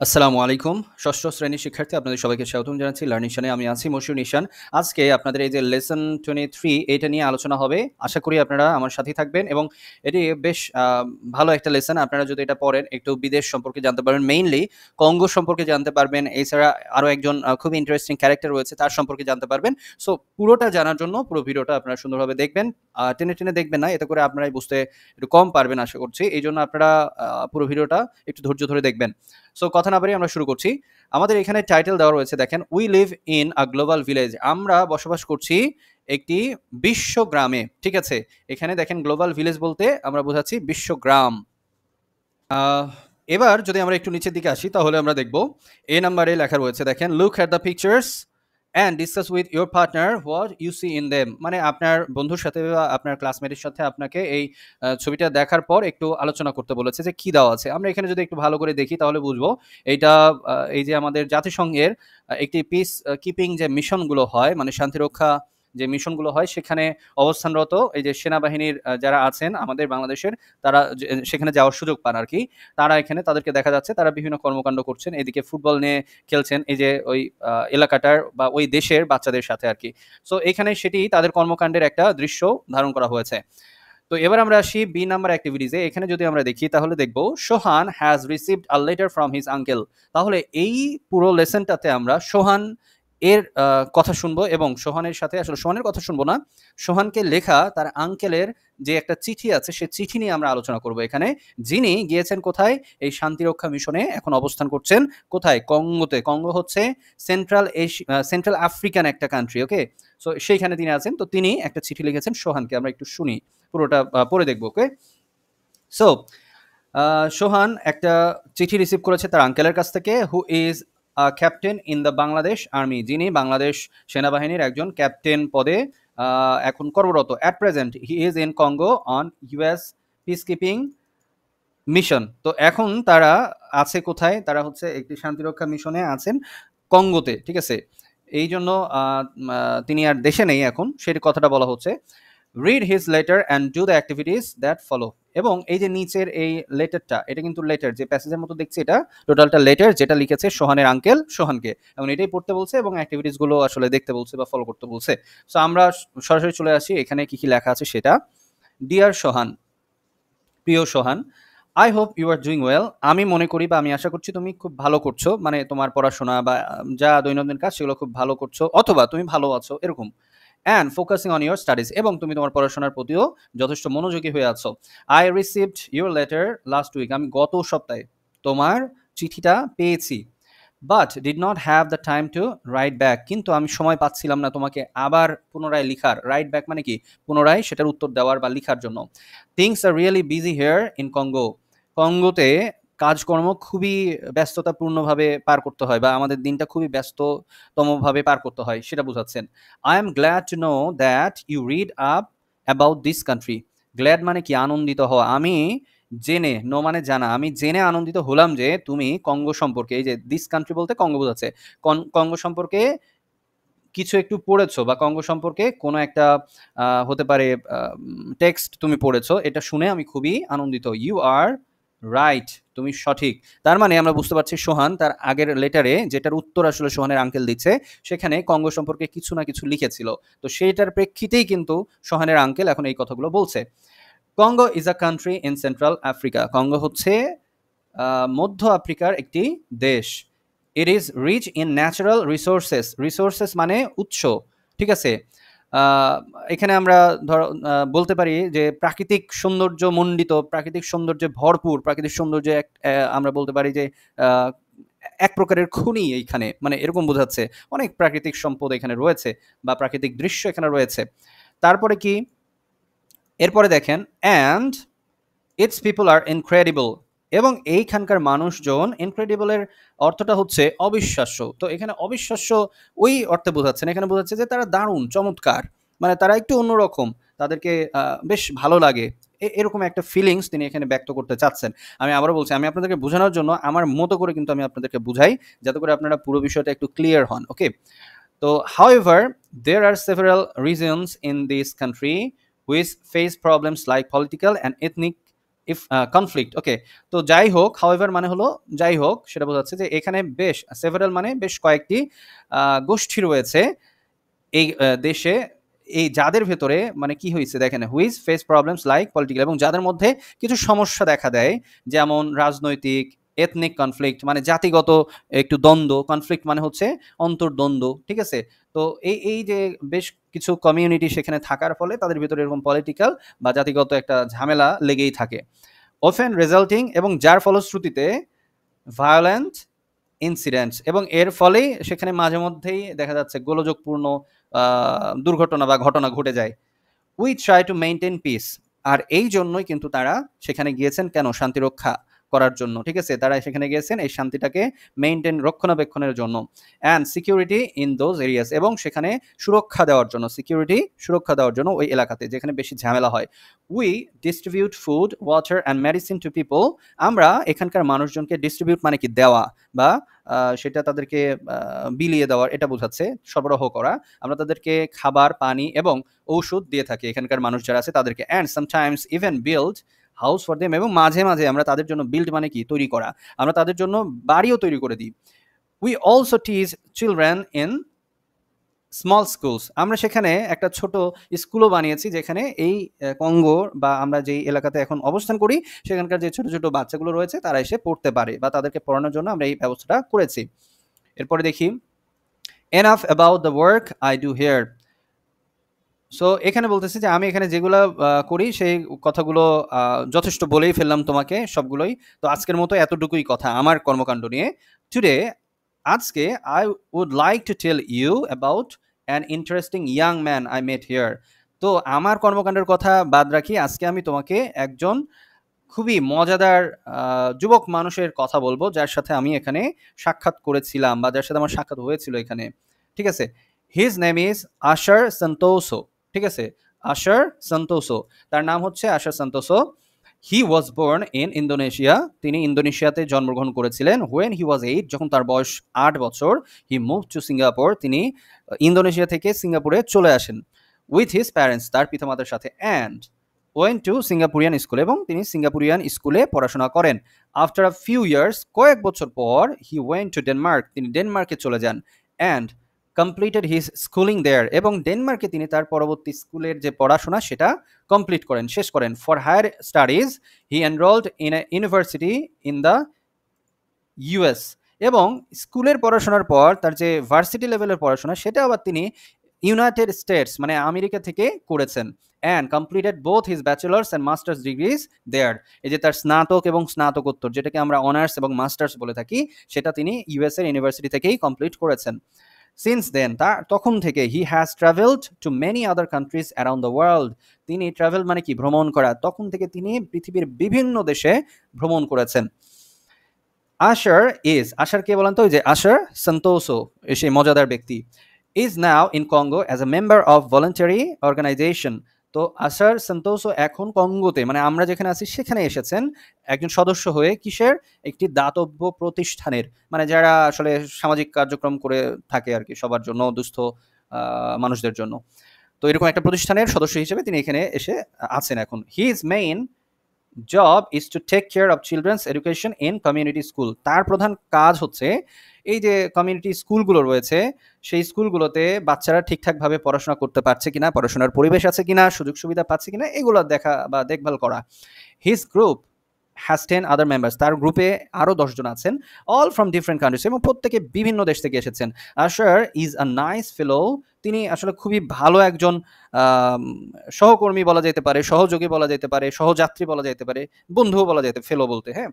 আসসালামু আলাইকুম। ষষ্ঠ শ্রেণীর শিক্ষার্থী আপনাদের সবাইকে স্বাগতম জানাচ্ছি লার্নিং নিশানে। আমি আছি মশিউর নিশান। আজকে আপনাদের এই যে লেসন 23 এইটা নিয়ে আলোচনা হবে। আশা করি আপনারা আমার সাথেই থাকবেন এবং এটি বেশ ভালো একটা লেসন। আপনারা যদি এটা পড়েন একটু বিদেশ সম্পর্কে জানতে পারবেন। মেইনলি কঙ্গো সম্পর্কে জানতে পারবেন। এছাড়া আরো একজন খুবই ইন্টারেস্টিং ক্যারেক্টার রয়েছে তার সম্পর্কে জানতে পারবেন। সো পুরোটা জানার জন্য পুরো ভিডিওটা আপনারা সুন্দরভাবে দেখবেন। টেনে দেখবেন না। এতে করে আপনারাই বুঝতে একটু কম পারবেন আশা করছি। এইজন্য আপনারা পুরো ভিডিওটা একটু ধৈর্য ধরে দেখবেন। সো কথা না বাড়িয়ে আমরা শুরু করছি। আমাদের এখানে টাইটেল দেওয়া রয়েছে দেখেন, we live in a global village. আমরা বসবাস করছি একটি বিশ্বগ্রামে। ঠিক আছে? এখানে দেখেন গ্লোবাল ভিলেজ বলতে আমরা বোঝাচ্ছি বিশ্বগ্রাম। আহ, এবার যদি আমরা একটু নিচের দিকে আসি তাহলে আমরা দেখব এ নাম্বারে লেখা রয়েছে দেখেন, look at the pictures and discuss with your partner what you see in them. মানে আপনার বন্ধুর সাথে বা আপনার ক্লাসমেটের সাথে আপনাকে এই ছবিটা দেখার পর একটু আলোচনা করতে বলেছে যে কি দেওয়া আছে। আমরা এখানে যদি একটু ভালো করে দেখি তাহলে বুঝবো এইটা এই যে আমাদের জাতিসংঘের একটি পিস কিপিং যে মিশনগুলো হয়, মানে শান্তিরক্ষা যে মিশনগুলো হয় সেখানে অবস্থানরত এই যে সেনাবাহিনীর যারা আছেন আমাদের বাংলাদেশের, তারা সেখানে যাওয়ার সুযোগ পান আর কি। তারা এখানে তাদেরকে দেখা যাচ্ছে তারা বিভিন্ন কর্মকাণ্ড করছেন, এদিকে ফুটবল নিয়ে খেলছেন এই যে ওই এলাকাটার বা ওই দেশের বাচ্চাদের সাথে আর কি। সো এখানে সেটি তাদের কর্মকাণ্ডের একটা দৃশ্য ধারণ করা হয়েছে। তো এবার আমরা আসি বি নাম্বার অ্যাক্টিভিটিসে। এখানে যদি আমরা দেখি তাহলে দেখব Sohan has received a letter from his uncle. তাহলে এই পুরো লেসনটাতে আমরা সোহান এর কথা শুনবো এবং সোহানের সাথে আসলে সোহানের কথা শুনবো না, সোহানকে লেখা তার আঙ্কেলের যে একটা চিঠি আছে সে চিঠি নিয়ে আমরা আলোচনা করব এখানে। যিনি গিয়েছেন কোথায়? এই শান্তিরক্ষা মিশনে এখন অবস্থান করছেন কোথায়? কঙ্গোতে। কঙ্গো হচ্ছে সেন্ট্রাল আফ্রিকান একটা কান্ট্রি। ওকে, সো সেইখানে তিনি আছেন। তো তিনি একটা চিঠি লিখেছেন সোহানকে। আমরা একটু শুনি, পুরোটা পড়ে দেখবো। ওকে, সো সোহান একটা চিঠি রিসিভ করেছে তার আঙ্কেলের কাছ থেকে, who is captain in the Bangladesh army, যিনি বাংলাদেশ সেনাবাহিনীর একজন ক্যাপ্টেন পদে এখন কর্মরত। At present he is in Congo on US peace keeping mission. তো এখন তারা আছে কোথায়? তারা হচ্ছে একটি শান্তিরক্ষা মিশনে আছেন কঙ্গোতে। ঠিক আছে, এই জন্য তিনি আর দেশে নেই এখন, সেই কথাটা বলা হচ্ছে। Read his letter and do the activities that follow. এবং এই যে নিচের এই লেটারটা, এটা কিন্তু লেটার, যে প্যাসেজের মতো দেখছি এটা টোটালটা লেটার, যেটা লিখেছে সোহানের আঙ্কেল সোহানকে। এবং এটাই পড়তে বলছে এবং অ্যাক্টিভিটিস গুলো আসলে দেখতে বলছে বা ফলো করতে বলছে। সো আমরা সরাসরি চলে আসি এখানে কি কি লেখা আছে সেটা। ডিয়ার সোহান, প্রিয় Sohan, I hope you are doing well. আমি মনে করি বা আমি আশা করছি তুমি খুব ভালো করছো, মানে তোমার পড়াশোনা বা যা দৈনন্দিন কাজ সেগুলো খুব ভালো করছো, অথবা তুমি ভালো আছো এরকম। And focusing on your studies, এবং তুমি তোমার পড়াশোনার প্রতিও যথেষ্ট মনোযোগী হয়ে আছো। I received your letter last week. আমি গত সপ্তাহে তোমার চিঠিটা পেয়েছি। But did not have the time to write back. কিন্তু আমি সময় পাচ্ছিলাম না তোমাকে আবার পুনরায় লিখার। রাইট ব্যাক মানে কি? পুনরায় সেটার উত্তর দেওয়ার বা লিখার জন্য। Things are really busy here in Congo. কঙ্গোতে কাজকর্ম খুবই ব্যস্ততাপূর্ণভাবে পার করতে হয়, বা আমাদের দিনটা খুবই ব্যস্ততমভাবে পার করতে হয়, সেটা বোঝাচ্ছেন। I am glad to know that you read up about this country. Glad মানে কি? আনন্দিত হওয়া। আমি জেনে, নো মানে জানা, আমি জেনে আনন্দিত হলাম যে তুমি কঙ্গো সম্পর্কে, এই যে দিস কান্ট্রি বলতে কঙ্গো বোঝাচ্ছে, কঙ্গো সম্পর্কে কিছু একটু পড়েছো বা কঙ্গো সম্পর্কে কোনো একটা হতে পারে টেক্সট তুমি পড়েছো, এটা শুনে আমি খুবই আনন্দিত। ইউ আর রাইট, তুমি সঠিক। তার মানে আমরা বুঝতে পারছি সোহান তার আগের লেটারে, যেটার উত্তর আসলে সোহানের আঙ্কেল দিচ্ছে, সেখানে কঙ্গো সম্পর্কে কিছু না কিছু লিখেছিল। তো সেইটার প্রেক্ষিতেই কিন্তু সোহানের আঙ্কেল এখন এই কথাগুলো বলছে। Congo is a country in central Africa. Congo হচ্ছে মধ্য আফ্রিকার একটি দেশ। It is rich in natural resources. Resources মানে উৎস। ঠিক আছে, আহ, এখানে আমরা ধর বলতে পারি যে প্রাকৃতিক সৌন্দর্য মণ্ডিত, প্রাকৃতিক সৌন্দর্যে ভরপুর, প্রাকৃতিক সৌন্দর্য আমরা বলতে পারি যে আহ, এক প্রকারের খনি এইখানে, মানে এরকম বোঝাচ্ছে। অনেক প্রাকৃতিক সম্পদ এখানে রয়েছে বা প্রাকৃতিক দৃশ্য এখানে রয়েছে। তারপরে কি? এরপরে দেখেন, and its people are incredible. এবং এইখানকার মানুষজন, ইনক্রেডিবলের অর্থটা হচ্ছে অবিশ্বাস্য। তো এখানে অবিশ্বাস্য ওই অর্থে বোঝাচ্ছে না, এখানে বোঝাচ্ছে যে তারা দারুণ চমৎকার, মানে তারা একটু অন্যরকম, তাদেরকে বেশ ভালো লাগে, এরকম একটা ফিলিংস তিনি এখানে ব্যক্ত করতে চাচ্ছেন। আমি আবারও বলছি, আমি আপনাদেরকে বোঝানোর জন্য আমার মতো করে কিন্তু আমি আপনাদেরকে বুঝাই, যাতে করে আপনারা পুরো বিষয়টা একটু ক্লিয়ার হন। ওকে, তো however, there are several regions in this country which face problems like political and ethnic if conflict, okay. তো যাই হোক, হাউএভার মানে হলো যাই হোক, সেটা বোঝাচ্ছে যে এখানে বেশ সেভারাল মানে বেশ কয়েকটি গোষ্ঠী রয়েছে এই দেশে, এই যাদের ভেতরে মানে কি হয়েছে দেখেন, which face problems like political, এবং যাদের মধ্যে কিছু সমস্যা দেখা দেয়, যেমন রাজনৈতিক, এথনিক কনফ্লিক্ট মানে জাতিগত একটু দ্বন্দ্ব, কনফ্লিক্ট মানে হচ্ছে অন্তর্দ্বন্দ্ব, ঠিক আছে। তো এই যে বেশ কিছু কমিউনিটি সেখানে থাকার ফলে তাদের ভিতরে এরকম পলিটিক্যাল বা জাতিগত একটা ঝামেলা লেগেই থাকে। অফেন রেজাল্টিং, এবং যার ফলশ্রুতিতে ভায়োলেন্ট ইনসিডেন্টস, এবং এর ফলেই সেখানে মাঝে মধ্যেই দেখা যাচ্ছে গোলযোগপূর্ণ দুর্ঘটনা বা ঘটনা ঘটে যায়। We try to maintain peace, আর এই জন্যই কিন্তু তারা সেখানে গিয়েছেন, কেন? শান্তি রক্ষা করার জন্য, ঠিক আছে। তারা সেখানে গিয়েছেন এই শান্তিটাকে মেনটেন, রক্ষণাবেক্ষণের জন্য। And security in those areas, এবং সেখানে সুরক্ষা দেওয়ার জন্য, সিকিউরিটি সুরক্ষা দেওয়ার জন্য ওই এলাকাতে যেখানে বেশি ঝামেলা হয়। We distribute food, water and medicine to people, আমরা এখানকার মানুষজনকে ডিস্ট্রিবিউট মানে কি দেওয়া, বা সেটা তাদেরকে বিলিয়ে দেওয়ার, এটা বোঝাচ্ছে সরবরাহ করা। আমরা তাদেরকে খাবার, পানি এবং ঔষধ দিয়ে থাকি এখানকার মানুষ যারা আছে তাদেরকে। And sometimes even build house for them, এবং মাঝে মাঝে আমরা তাদের জন্য, বিল্ড মানে কি তৈরি করা, আমরা তাদের জন্য বাড়িও তৈরি করে দিই। We also teach children in small schools, আমরা সেখানে একটা ছোট স্কুলও বানিয়েছি, যেখানে এই কঙ্গো বা আমরা যেই এলাকাতে এখন অবস্থান করি সেখানকার যে ছোট ছোট বাচ্চাগুলো রয়েছে তারা এসে পড়তে পারে, বা তাদেরকে পড়ানোর জন্য আমরা এই ব্যবস্থাটা করেছি। এরপরে দেখি, enough about the work I do here. So এখানে বলতেছে যে আমি এখানে যেগুলো করি সেই কথাগুলো যথেষ্ট বলেই ফেললাম তোমাকে সবগুলোই। তো আজকের মতো এতটুকুই কথা আমার কর্মকাণ্ড নিয়ে। টুডে, আজকে, I would like to tell you about an interesting young man I met here. তো আমার কর্মকাণ্ডের কথা বাদ রাখি, আজকে আমি তোমাকে একজন খুবই মজাদার যুবক মানুষের কথা বলবো, যার সাথে আমি এখানে সাক্ষাৎ করেছিলাম, বা যার সাথে আমার সাক্ষাৎ হয়েছিল এখানে, ঠিক আছে। হিজ নেম ইজ আশার সন্তোসো, ঠিক আছে, আশার সন্তোসো, তার নাম হচ্ছে আশার সন্তোসো। হি ওয়াজ বোর্ন ইন ইন্দোনেশিয়া, তিনি ইন্দোনেশিয়াতে জন্মগ্রহণ করেছিলেন। হোয়েন হি ওয়াজ 8, যখন তার বয়স 8 বছর, হি মুভ টু সিঙ্গাপুর, তিনি ইন্দোনেশিয়া থেকে সিঙ্গাপুরে চলে আসেন। উইথ হিজ প্যারেন্টস, তার পিতামাতার সাথে। And went to Singaporean school, এবং তিনি সিঙ্গাপুরিয়ান স্কুলে পড়াশোনা করেন। আফটার আ ফিউ ইয়ার্স, কয়েক বছর পর, হি ওয়েন্ট টু ডেনমার্ক, তিনি ডেনমার্কে চলে যান। অ্যান্ড কমপ্লিটেড হিজ স্কুলিং দেয়ার, এবং ডেনমার্কে তিনি তার পরবর্তী স্কুলের যে পড়াশোনা সেটা কমপ্লিট করেন, শেষ করেন। For higher studies he enrolled in a university in the US, এবং স্কুলের পড়াশোনার পর তার যে ভার্সিটি লেভেলের পড়াশোনা সেটা আবার তিনি ইউনাইটেড স্টেটস মানে আমেরিকা থেকে করেছেন। And completed both his bachelor's and master's degrees there, এই যে তার স্নাতক এবং স্নাতকোত্তর যেটাকে আমরা অনার্স এবং মাস্টার্স বলে থাকি, সেটা তিনি ইউএস এর ইউনিভার্সিটি থেকেই কমপ্লিট করেছেন। সিন্স দেন, তখন থেকে, he has travelled two many other countries around the world, তিনি ট্রাভেল মানে কি ভ্রমণ করা, তখন থেকে তিনি পৃথিবীর বিভিন্ন দেশে ভ্রমণ করেছেন। আশার ইজ, আশার কে বলেন তো? ওই যে আশার সন্তোসো, সেই মজাদার ব্যক্তি, is now in Congo as a member of voluntary organization. তো আশার সন্তোসো এখন কঙ্গোতে, মানে আমরা যেখানে আছি সেখানে এসেছেন একজন সদস্য হয়ে। কিসের? একটি দাতব্য প্রতিষ্ঠানের, মানে যারা আসলে সামাজিক কার্যক্রম করে থাকে আর কি, সবার জন্য, দুস্থ মানুষদের জন্য। তো এরকম একটা প্রতিষ্ঠানের সদস্য হিসেবে তিনি এখানে এসে আছেন এখন। He is main job is to take care of children's education in community school, তার প্রধান কাজ হচ্ছে এই যে কমিউনিটি স্কুলগুলো রয়েছে সেই স্কুলগুলোতে বাচ্চারা ঠিকঠাকভাবে পড়াশোনা করতে পারছে কিনা, পড়াশোনার পরিবেশ আছে কিনা, সুযোগ সুবিধা পাচ্ছে কিনা, এগুলো দেখা বা দেখভাল করা। His group has 10 other members, তার গ্রুপে আরও 10 জন আছেন, অল ফ্রম ডিফারেন্ট কান্ট্রিজ, এবং প্রত্যেকে বিভিন্ন দেশ থেকে এসেছেন। আশার ইজ আ নাইস ফেলো, তিনি আসলে খুবই ভালো একজন সহকর্মী বলা যেতে পারে, সহযোগী বলা যেতে পারে, সহযাত্রী বলা যেতে পারে, বন্ধুও বলা যেতে, ফেলো বলতে, হ্যাঁ।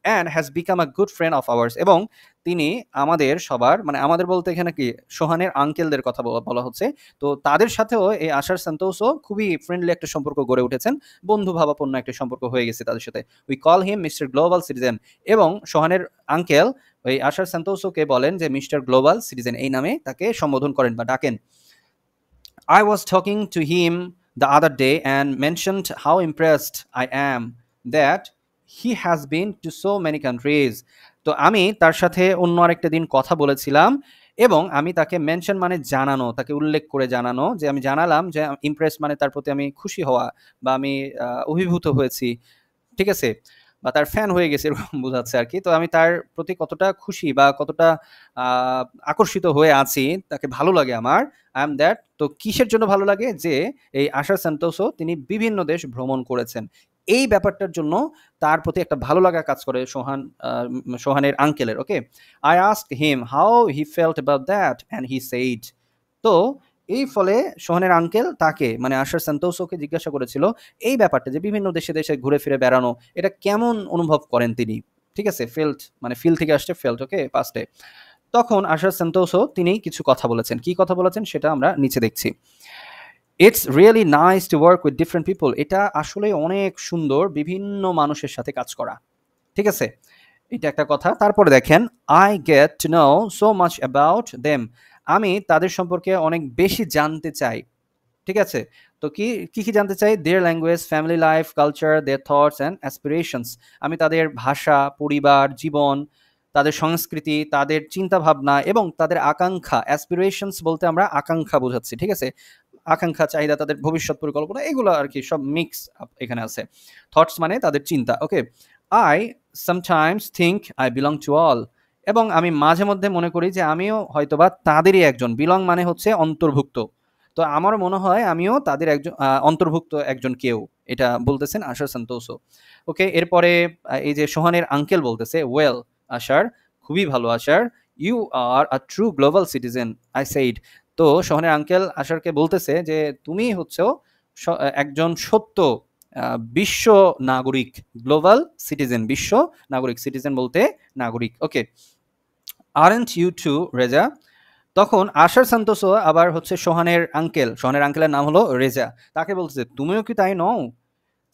And has become a good friend of hours, এবং তিনি আমাদের সবার, মানে আমাদের বলতে এখানে কি সোহানের আঙ্কেলদের কথা বলা হচ্ছে, তো তাদের সাথেও এই আশার সন্তোষও খুবই ফ্রেন্ডলি একটা সম্পর্ক গড়ে উঠেছেন, বন্ধু ভাবাপন্ন একটা সম্পর্ক হয়ে গেছে তাদের সাথে। We call him mister global citizen, এবং সোহানের আঙ্কেল ওই আশার সন্তোষকে বলেন যে মিস্টার গ্লোবাল সিটিজেন, এই নামে তাকে সম্বোধন করেন বা ডাকেন। I was talking to him the other day and mentioned how impressed I am that he has been to so many countries. তো আমি তার সাথে অন্য আরেকটা দিন কথা বলেছিলাম, এবং আমি তাকে মেনশন মানে জানানো, তাকে উল্লেখ করে জানানো, যে আমি জানালাম যে ইমপ্রেস মানে তার প্রতি আমি খুশি হওয়া বা আমি অভিভূত হয়েছি ঠিক আছে? বা তার ফ্যান হয়ে গেছি এরকম বোঝাচ্ছে আরকি। তো আমি তার প্রতি কতটা খুশি বা কতটা আ আকর্ষিত হয়ে আছি, তাকে ভালো লাগে আমার। I am that তো কিসের জন্য ভালো লাগে? যে এই আশা সান্তোসো তিনি বিভিন্ন দেশ ভ্রমণ করেছেন। এই ব্যাপারটার জন্য তার প্রতি একটা ভালো লাগা কাজ করে সোহানের আঙ্কেলের, ওকে? I asked him how he felt about that and he said তো এই ফলে সোহানের আঙ্কেল তাকে মানে আশার সান্তোসোকে জিজ্ঞাসা করেছিল এই ব্যাপারটা যে বিভিন্ন দেশে ঘুরে ফিরে বেড়ানো এটা কেমন অনুভব করেন তিনি। ঠিক আছে? ফেল্ট মানে ফিল থেকে আসছে ফেল্ট, ওকে? পাস্টে। তখন আশার সান্তোসো তিনি কিছু কথা বলেছেন। কি কথা বলেছেন সেটা আমরা নিচে দেখছি। It's really nice to work with different people. এটা আসলে অনেক সুন্দর বিভিন্ন মানুষের সাথে কাজ করা। ঠিক আছে? এটা একটা কথা। তারপরে দেখেন I get to know so much about them। আমি তাদের সম্পর্কে অনেক বেশি জানতে চাই। ঠিক আছে? তো কি জানতে চাই? Their language, family life, culture, their thoughts and aspirations। আমি তাদের ভাষা, পরিবার, জীবন, তাদের সংস্কৃতি, তাদের চিন্তাভাবনা এবং তাদের আকাঙ্ক্ষা, aspirations বলতে আমরা আকাঙ্ক্ষা বোঝাচ্ছি। ঠিক আছে? আকাঙ্ক্ষা, চাহিদা, তাদের ভবিষ্যৎ পরিকল্পনা এগুলো আরকি সব মিক্স আপ এখানে আছে। থটস মানে তাদের চিন্তা, ওকে? I sometimes think I belong to all। এবং আমি মাঝে মধ্যে মনে করি যে আমিও হয়তোবা তাদেরই একজন। বিলং মানে হচ্ছে অন্তর্ভুক্ত। তো আমারও মনে হয় আমিও তাদের একজন অন্তর্ভুক্ত একজন কেউ। এটা বলতেছেন আশার সান্তোসো। ওকে? এরপরে এই যে সোহানের আঙ্কেল বলতেছে, "ওয়েল আশার, খুবই ভালো Ashar. You are a true global citizen", I said. তো সোহানের আঙ্কেল আশারকে বলতেছে যে, "তুমি হচ্ছো একজন সত্য বিশ্ব নাগরিক, গ্লোবাল সিটিজেন, বিশ্ব নাগরিক, সিটিজেন বলতে নাগরিক, okay? Aren't you too Reza?" তখন আশার সান্তোসো আবার হচ্ছে সোহানের আঙ্কেলের নাম হলো রেজা। তাকে বলতেছে, "তুমিও কি তাই নও?"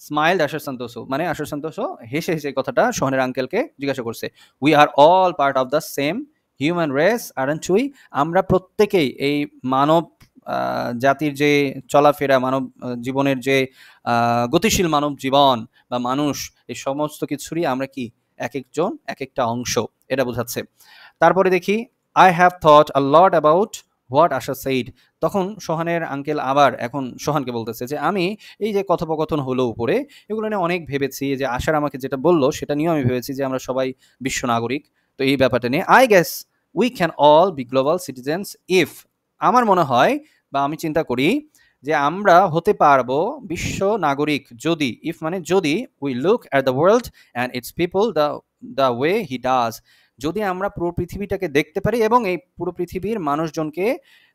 স্মাইলড আশার সান্তোসো, মানে আশার সান্তোসো হেসে কথাটা সোহানের আঙ্কেলকে জিজ্ঞাসা করছে। "We are all part of the same human race aren't we?" আমরা প্রত্যেকেই এই মানব জাতির যে চলাফেরা, মানব জীবনের যে গতিশীল মানব জীবন বা মানুষ, এই সমস্ত কিছুরই আমরা কি একেকজন একেকটা অংশ, এটা বোঝাচ্ছে। তারপরে দেখি I have thought a lot about what Asha said। তখন সোহানের আঙ্কেল আবার এখন সোহানকে বলতেছে যে আমি এই যে কথোপকথন হলো উপরে এগুলো নিয়ে অনেক ভেবেছি, যে আশার আমাকে যেটা বললো সেটা নিয়েও আমি ভেবেছি যে আমরা সবাই বিশ্ব নাগরিক। তো এই ব্যাপারটা নিয়ে I guess we can all be global citizens if, আমার মনে হয় বা আমি চিন্তা করি যে আমরা হতে পারবো বিশ্ব নাগরিক যদি, ইফ মানে যদি, we look at the world and its people the way he does। যদি আমরা পুরো পৃথিবীটাকে দেখতে পারি এবং এই পুরো পৃথিবীর মানুষজনকে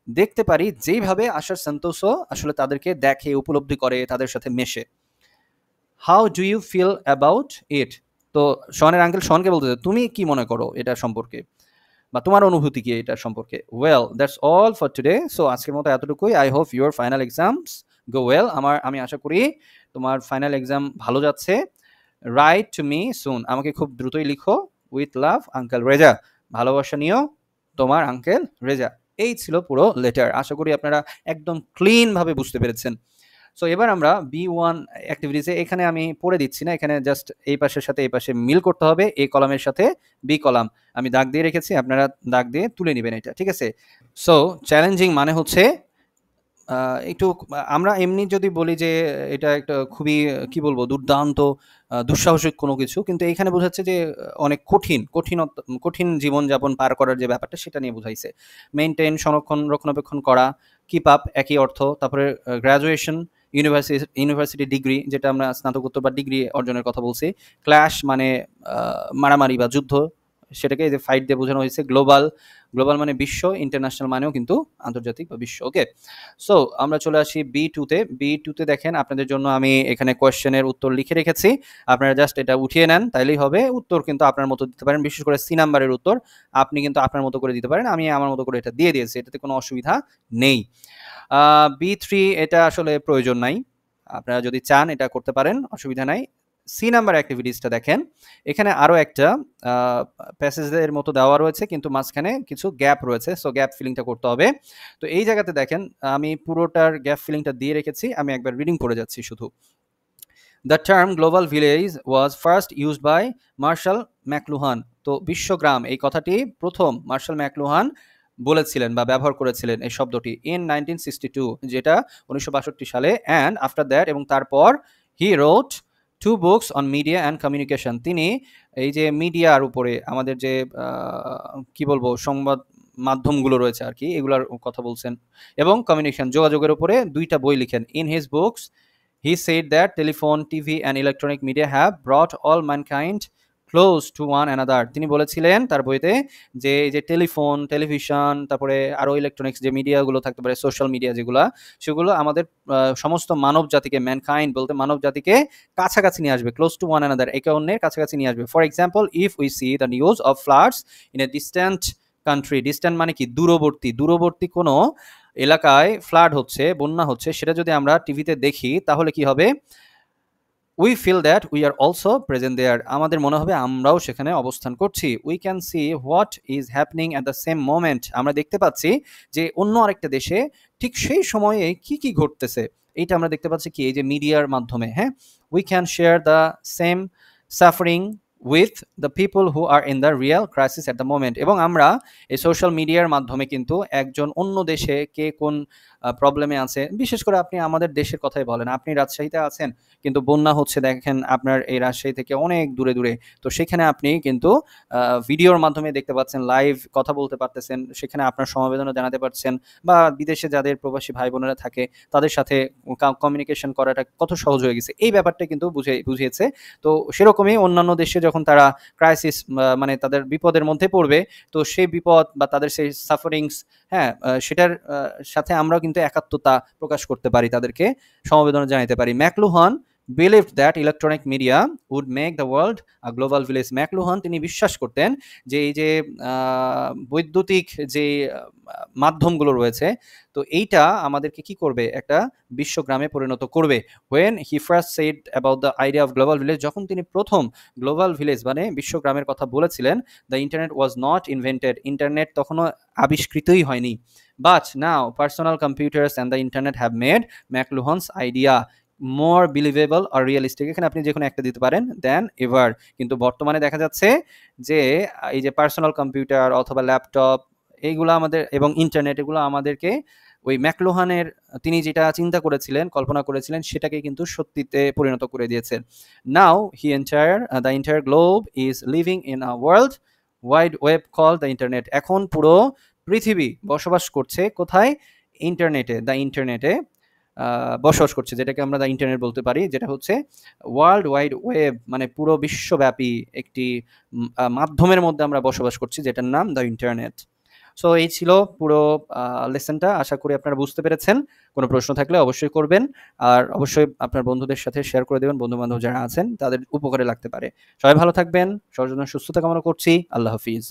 দেখতে পারি যেইভাবে আশার সান্তোসো আসলে তাদেরকে দেখে, উপলব্ধি করে, তাদের সাথে মেশে। How do you feel about it? তো শনের আঙ্কেল শনকে বলতেছে, তুমি কি মনে করো এটা সম্পর্কে, বা তোমার অনুভূতি কি এটা সম্পর্কে? Well that's all for today. So আজকের মতো এতটুকুই। I hope your final exams go well. আমি আশা করি তোমার ফাইনাল এক্সাম ভালো যাচ্ছে। রাইট টু মি সুন, আমাকে খুব দ্রুতই লিখো। উইথ লাভ আঙ্কেল রেজা, ভালোবাসা নিও, তোমার আঙ্কেল রেজা। এই ছিল পুরো লেটার। আশা করি আপনারা একদম ক্লিন ভাবে বুঝতে পেরেছেন। সো এবার আমরা B1 অ্যাক্টিভিটিসে, এখানে আমি পড়ে দিচ্ছি না, এখানে জাস্ট এই পাশের সাথে এই পাশে মিল করতে হবে, এ কলামের সাথে বি কলাম আমি দাগ দিয়ে রেখেছি, আপনারা দাগ দিয়ে তুলে নেবেন এটা, ঠিক আছে? সো চ্যালেঞ্জিং মানে হচ্ছে একটু, আমরা এমনি যদি বলি যে এটা একটা খুবই কি বলবো দুর্দান্ত দুঃসাহসিক কোনো কিছু, কিন্তু এখানে বোঝাচ্ছে যে অনেক কঠিন জীবনযাপন পার করার যে ব্যাপারটা সেটা নিয়ে বোঝাইছে। মেইনটেইন, রক্ষণাবেক্ষণ করা, কিপ আপ একই অর্থ। তারপরে গ্র্যাজুয়েশন, ইউনিভার্সিটি ডিগ্রি, যেটা আমরা স্নাতকোত্তর বা ডিগ্রি অর্জনের কথা বলছি। ক্ল্যাশ মানে মারামারি বা যুদ্ধ, সেটাকে এই যে ফাইট দিয়ে বোঝানো হয়েছে। গ্লোবাল মানে বিশ্ব, ইন্টারন্যাশনাল মানেও কিন্তু আন্তর্জাতিক বা বিশ্ব, ওকে? সো আমরা চলে আসি বি টুতে দেখেন আপনাদের জন্য আমি এখানে কোয়েশ্চেনের উত্তর লিখে রেখেছি, আপনারা জাস্ট এটা উঠিয়ে নেন তাইলেই হবে। উত্তর কিন্তু আপনার মতো দিতে পারেন, বিশেষ করে সি নাম্বারের উত্তর আপনি কিন্তু আপনার মতো করে দিতে পারেন। আমি আমার মতো করে এটা দিয়ে দিয়েছি, এটাতে কোনো অসুবিধা নেই। B3 এটা আসলে প্রয়োজন নাই, আপনারা যদি চান এটা করতে পারেন, অসুবিধা নাই। সি নাম্বার অ্যাক্টিভিটিসটা দেখেন, এখানে আরও একটা প্যাসেজের মতো দেওয়া রয়েছে কিন্তু মাঝখানে কিছু গ্যাপ রয়েছে, সো গ্যাপ ফিলিংটা করতে হবে। তো এই জায়গাতে দেখেন আমি পুরোটার গ্যাপ ফিলিংটা দিয়ে রেখেছি, আমি একবার রিডিং করে যাচ্ছি শুধু। The term global village was first used by Marshall McLuhan. তো বিশ্বগ্রাম এই কথাটি প্রথম মার্শাল ম্যাকলুহান বলেছিলেন বা ব্যবহার করেছিলেন এই শব্দটি ইন 1962, যেটা 1962 সালে। অ্যান্ড আফটার দ্যাট, এবং তারপর হি রোট 2 books on media and communication. তিনি এই যে মিডিয়ার উপরে আমাদের যে কি বলবো সংবাদ মাধ্যমগুলো রয়েছে আর কি এগুলার কথা বলছেন এবং কমিউনিকেশন যোগাযোগের উপরে 2টা বই লিখেন। In his books he said that telephone, TV and electronic media have brought all mankind close to one another. তিনি বলেছিলেন তার বইতে যে এই যে টেলিফোন, টেলিভিশন, তারপরে আরো ইলেকট্রনিক্স যে মিডিয়াগুলো থাকতে পারে, সোশ্যাল মিডিয়া যেগুলা, সেগুলো আমাদের সমস্ত মানব জাতিকে, ম্যানকাইন্ড বলতে মানব জাতিকে কাছাকাছি নিয়ে আসবে, ক্লোজ টু ওয়ান অ্যানাদার, একে অন্যের কাছাকাছি নিয়ে আসবে। For example, if we see the news of floods in a distant country, distant মানে কি দূরবর্তী, দূরবর্তী কোনো এলাকায় ফ্লাড হচ্ছে, বন্যা হচ্ছে, সেটা যদি আমরা টিভিতে দেখি তাহলে কি হবে? We feel that we are also present there, আমাদের মনে হবে আমরাও সেখানে অবস্থান করছি। We can see what is happening at the same moment, আমরা দেখতে পাচ্ছি যে অন্য আরেকটা দেশে ঠিক সেই সময়ে কি কি ঘটতেছে, এইটা আমরা দেখতে পাচ্ছি কি এই যে মিডিয়ার মাধ্যমে। হ্যাঁ, we can share the same suffering with the people who are in the real crisis at the moment, এবং আমরা এই সোশ্যাল মিডিয়ার মাধ্যমে কিন্তু একজন অন্য দেশে কে কোন প্রবলেমে আছে, বিশেষ করে আপনি আমাদের দেশের কথাই বলেন, আপনি রাজশাহীতে আছেন কিন্তু বন্যা হচ্ছে দেখেন আপনার এই রাজশাহী থেকে অনেক দূরে দূরে, তো সেখানে আপনি কিন্তু ভিডিওর মাধ্যমে দেখতে পাচ্ছেন, লাইভ কথা বলতে পারতেছেন, সেখানে আপনার সমবেদনা জানাতে পারছেন, বা বিদেশে যাদের প্রবাসী ভাই বোনেরা থাকে তাদের সাথে কমিউনিকেশন করাটা কত সহজ হয়ে গেছে, এই ব্যাপারটা কিন্তু বুঝিয়েছে। তো সেরকমই অন্যান্য দেশে যখন তারা ক্রাইসিস মানে তাদের বিপদের মধ্যে পড়বে, তো সেই বিপদ বা তাদের সেই সাফারিংস, হ্যাঁ, সেটার সাথে আমরাও কিন্তু একাত্মতা প্রকাশ করতে পারি, তাদেরকে সমবেদনা জানাতে পারি। McLuhan believed that electronic media would make the world a global village. McLuhan তিনি বিশ্বাস করতেন যে এই যে বৈদ্যুতিক যে মাধ্যমগুলো রয়েছে, তো এইটা আমাদেরকে কি করবে, একটা বিশ্বগ্রামে পরিণত করবে। when he first said about the idea of global village, যখন তিনি প্রথম গ্লোবাল ভিলেজ মানে বিশ্বগ্রামের কথা বলেছিলেন, the internet was not invented, internet তখনও আবিষ্কৃতই হয়নি, but now personal computers and the internet have made McLuhan's idea more believable আর realistic, এখানে আপনি যে কোনো একটা দিতে পারেন, দেন এভার। কিন্তু বর্তমানে দেখা যাচ্ছে যে এই যে পার্সোনাল কম্পিউটার অথবা ল্যাপটপ এইগুলো আমাদের এবং ইন্টারনেট, এগুলো আমাদেরকে ওই ম্যাকলুহানের তিনি যেটা চিন্তা করেছিলেন, কল্পনা করেছিলেন, সেটাকে কিন্তু সত্যিতে পরিণত করে দিয়েছে। Now the entire globe is living in a world wide web call the internet, এখন পুরো পৃথিবী বসবাস করছে কোথায়? ইন্টারনেটে, দ্য ইন্টারনেটে বসবাস করছে, যেটাকে আমরা দ্য ইন্টারনেট বলতে পারি, যেটা হচ্ছে ওয়ার্ল্ড ওয়াইড ওয়েব, মানে পুরো বিশ্বব্যাপী একটি মাধ্যমের মধ্যে আমরা বসবাস করছি, যেটার নাম দ্য ইন্টারনেট। সো এই ছিল পুরো লেসনটা, আশা করি আপনারা বুঝতে পেরেছেন। কোনো প্রশ্ন থাকলে অবশ্যই করবেন, আর অবশ্যই আপনার বন্ধুদের সাথে শেয়ার করে দেবেন, বন্ধু বান্ধব যারা আছেন তাদের উপকারে লাগতে পারে। সবাই ভালো থাকবেন, সবার জন্য সুস্থতা কামনা করছি। আল্লাহ হাফিজ।